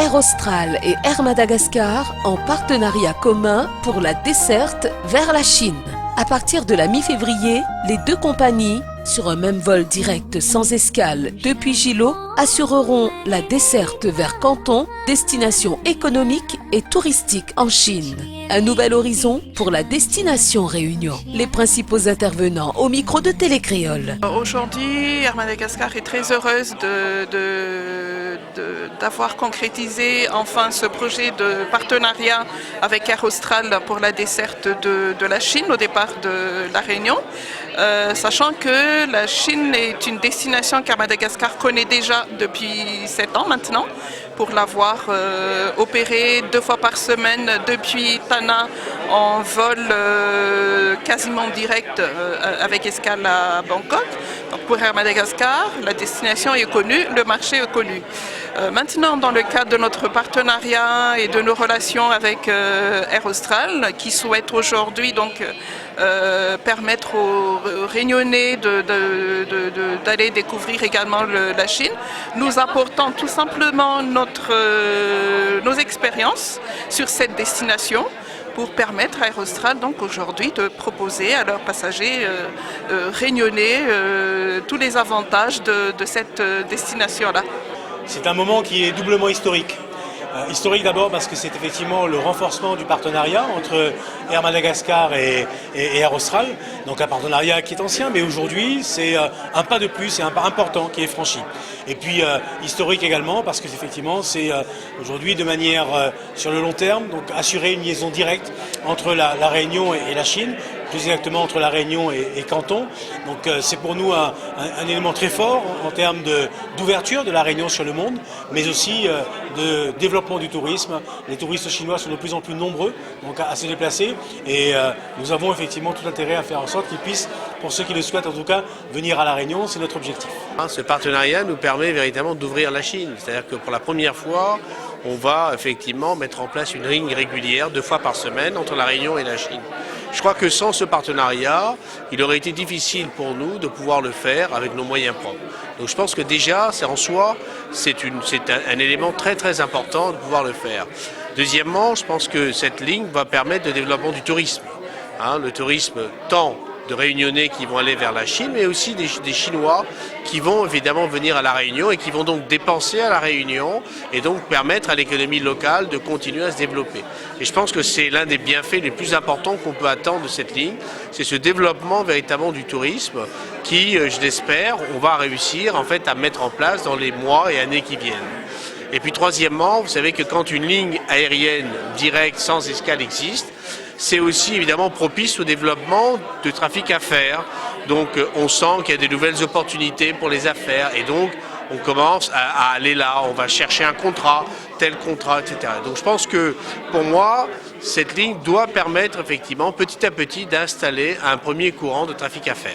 Air Austral et Air Madagascar en partenariat commun pour la desserte vers la Chine. À partir de la mi-février, les deux compagnies, sur un même vol direct sans escale depuis Gilo, assureront la desserte vers Canton, destination économique et touristique en Chine. Un nouvel horizon pour la destination Réunion. Les principaux intervenants au micro de Télécréole. Aujourd'hui, Air Madagascar est très heureuse d'avoir concrétisé enfin ce projet de partenariat avec Air Austral pour la desserte de la Chine au départ de la Réunion. Sachant que la Chine est une destination qu'Air Madagascar connaît déjà depuis 7 ans maintenant, pour l'avoir opéré 2 fois par semaine depuis Tana en vol quasiment direct avec escale à Bangkok. Donc pour Air Madagascar, la destination est connue, le marché est connu. Maintenant, dans le cadre de notre partenariat et de nos relations avec Air Austral, qui souhaite aujourd'hui donc permettre aux Réunionnais d'aller découvrir également la Chine, nous apportons tout simplement nos expériences sur cette destination pour permettre à Air Austral donc aujourd'hui de proposer à leurs passagers réunionnais tous les avantages de cette destination-là. C'est un moment qui est doublement historique. Historique d'abord parce que c'est effectivement le renforcement du partenariat entre Air Madagascar et Air Austral. Donc un partenariat qui est ancien, mais aujourd'hui c'est un pas de plus, c'est un pas important qui est franchi. Et puis historique également parce que effectivement c'est aujourd'hui de manière sur le long terme, donc assurer une liaison directe entre la Réunion et la Chine, plus exactement entre la Réunion et Canton. Donc c'est pour nous un élément très fort en termes d'ouverture de la Réunion sur le monde, mais aussi de développement du tourisme. Les touristes chinois sont de plus en plus nombreux donc à se déplacer et nous avons effectivement tout intérêt à faire en sorte qu'ils puissent, pour ceux qui le souhaitent en tout cas, venir à la Réunion. C'est notre objectif. Ce partenariat nous permet véritablement d'ouvrir la Chine. C'est-à-dire que pour la première fois, on va effectivement mettre en place une ligne régulière 2 fois par semaine entre la Réunion et la Chine. Je crois que sans ce partenariat, il aurait été difficile pour nous de pouvoir le faire avec nos moyens propres. Donc je pense que déjà, c'est en soi, c'est un élément très très important de pouvoir le faire. Deuxièmement, je pense que cette ligne va permettre le développement du tourisme. Le tourisme tant de Réunionnais qui vont aller vers la Chine, mais aussi des Chinois qui vont évidemment venir à la Réunion et qui vont donc dépenser à la Réunion et donc permettre à l'économie locale de continuer à se développer. Et je pense que c'est l'un des bienfaits les plus importants qu'on peut attendre de cette ligne, c'est ce développement véritablement du tourisme qui, je l'espère, on va réussir en fait à mettre en place dans les mois et années qui viennent. Et puis troisièmement, vous savez que quand une ligne aérienne directe sans escale existe, c'est aussi évidemment propice au développement de trafic affaires. Donc on sent qu'il y a des nouvelles opportunités pour les affaires et donc on commence à aller là, on va chercher un contrat, tel contrat, etc. Donc je pense que pour moi, cette ligne doit permettre effectivement petit à petit d'installer un premier courant de trafic affaires.